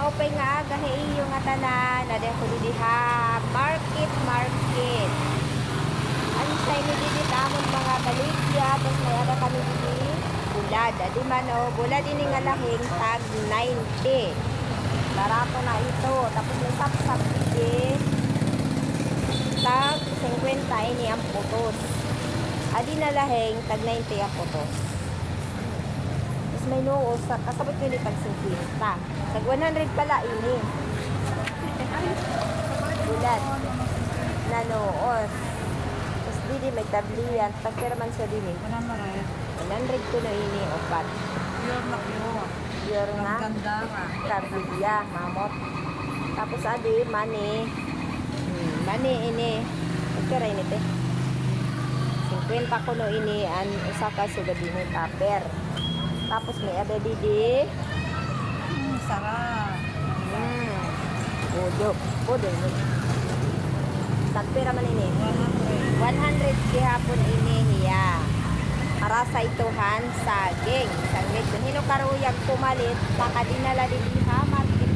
maupay nga gahe iyo nga tanan na ko diha market. Ano sa ini didi tamon mga baligya tapos may ada kami didi bulad. Adi man o bulad ini nga lahing tag 90. Barato na ito. Tapos may sapsap didi tag 50 ini ang putos. Adi na lahing tag 90 ang putos. Tapos may noos kasabot ko tag 50. Tag 100 pala ini. Bulad na noos. Tapos didi may tablian. Tagkiraman siya din eh. 100 ko na ini opat. Pure nga. Karbiya, mamot. Tapos adi mani. Mani ini. Tagkira ini te. 50 ko no ini an usa ka sugad ini tupper. Tapos may ada didi. Sarap. Bodo ini. Tagpira man ini. 100 gihapon ini hiya. Para sa ituhan saging. Saglit hino karuyag pumalit nakadinala didi ha market.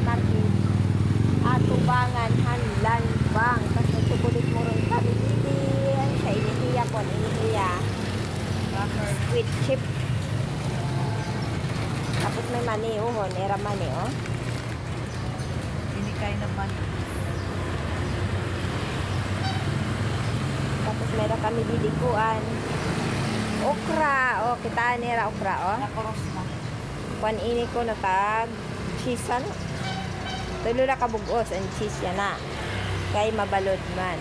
Atubangan hanlan bang. Tapos tubulit mo ron kami didi. Sa inihiya po inihiya. Sweet chip. Tapos may mani oh, nera mani oh. Sinikay naman. Tapos meron kami didikuan. Okra, oh, kita nera okra oh. Nakoros na. Kuan ini ko natag cheese ano. Tulo na kabugos ang cheese yan na. Kay mabalod man.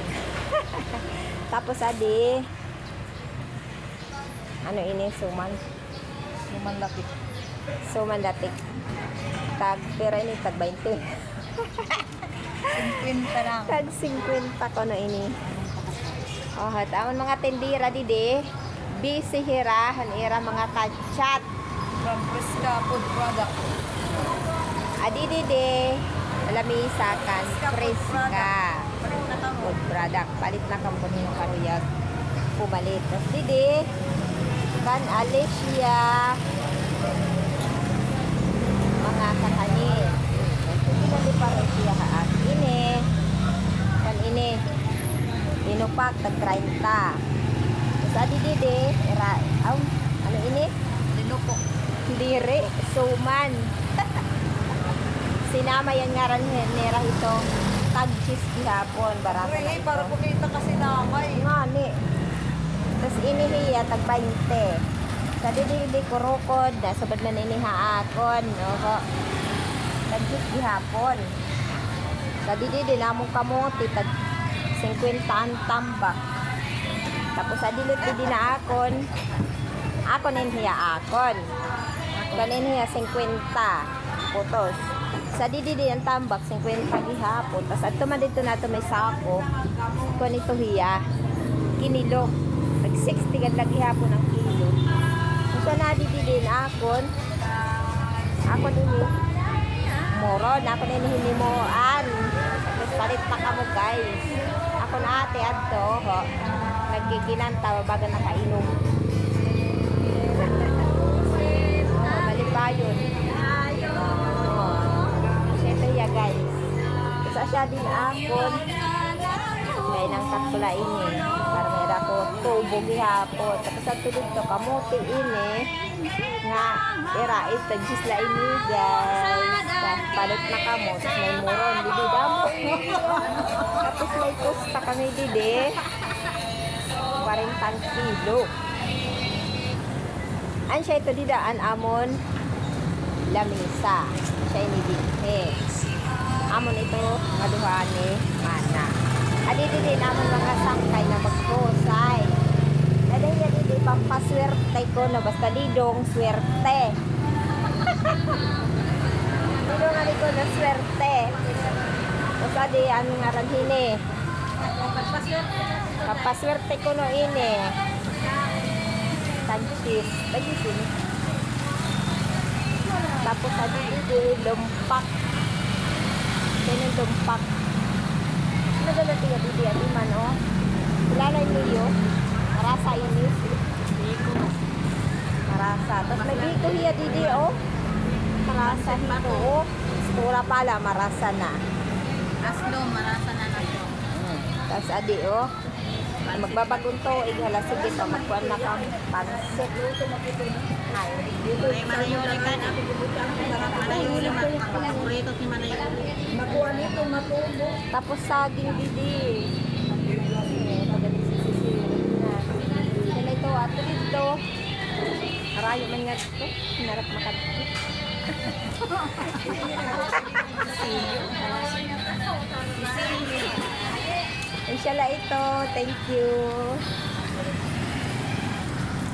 Tapos adi ano ini suman. Suman lapit. Suman datik. Tag pero ini tag 20. 50 lang. Tag 50 ko na ini. Oh, tamon mga tindira didi. Busy hirahan ira mga kachat. From Fresca Food Product. Adi didi. Lamisa kan Fresca Palit na tamo. food product. Palit na kampuni ng karuyag. Pumalit. Tapos didi. Kan Alicia. Mga kakanin. Ito di pa rin siya haas. Ini. Kan ini. Inupak tag 30. Tapos adi didi. Ano ini? Dinupok. Diri. Suman. Sinama yan nga rin nera ito. Tag cheese gihapon. Barato na Uy, ito. para pukita kasi namay. Nga ni. Tapos inihiya tag 20. Sa didi kurukod. Nasabad na ninihaakon. Oho. Tag cheese gihapon. Sa didi namong kamote. Tag 50 ang tambak. Tapos sa dilit didi na akon. Akon inihiya akon. Kanin hiya 50 putos. Sa didi ang tambak 50 gihapon. Tapos adto man dito nato may sako. Kun ito hiya kinilo. Tag 60 gad lagi hapon ang kilo. So na didi din akon. Ako dinhi moro na ako dinhi hinimoan. Tapos palit pa kamo guys. Ako na ate adto ho. Nagkikinanta baga nakainom. Malipayon. Ito ya guys. Isa siya din akon. Kaya nang takula ini. Para may ako tubo gihapon. Tapos at tulog to kamote ini. Nga irait tagisla ini guys. Palit na kamo. Tapos may muron. Didi damo. Tapos may kusta kami didi. 40 kilo. An siya ito didaan amon lamisa. Siya inibighe. Amon ito maduhaan ni mana. Adito din amon mga sangkay na magposay. Nadaya dito pampaswerte ko na basta lidong swerte. Lidong nga ko na swerte. Tapos adi ang ngaran hini. Pampaswerte ko no ini. Tagsis. Tagsis ini. Tapos adi dito lumpak. Kaya lumpak. Nadala tiga didi at iman o. Ilalay niyo. Marasa ini. Marasa. Tapos may biko hiya didi o. Marasa hito o. Stura pala, marasa na. Aslo, marasa na na to. Tapos adi oh. Magbabagong to, hala sige to, magkuhan na kang pansit. Ay, Ay, manayuli ka na. Manayuli, paborito si manayuli. Makuha nito, matubo. tapos saging didi. Magaling sisisirin na. Yan ito, ato dito. Arayo man nga dito. Hinarap makadikit. Inshallah ito. Thank you.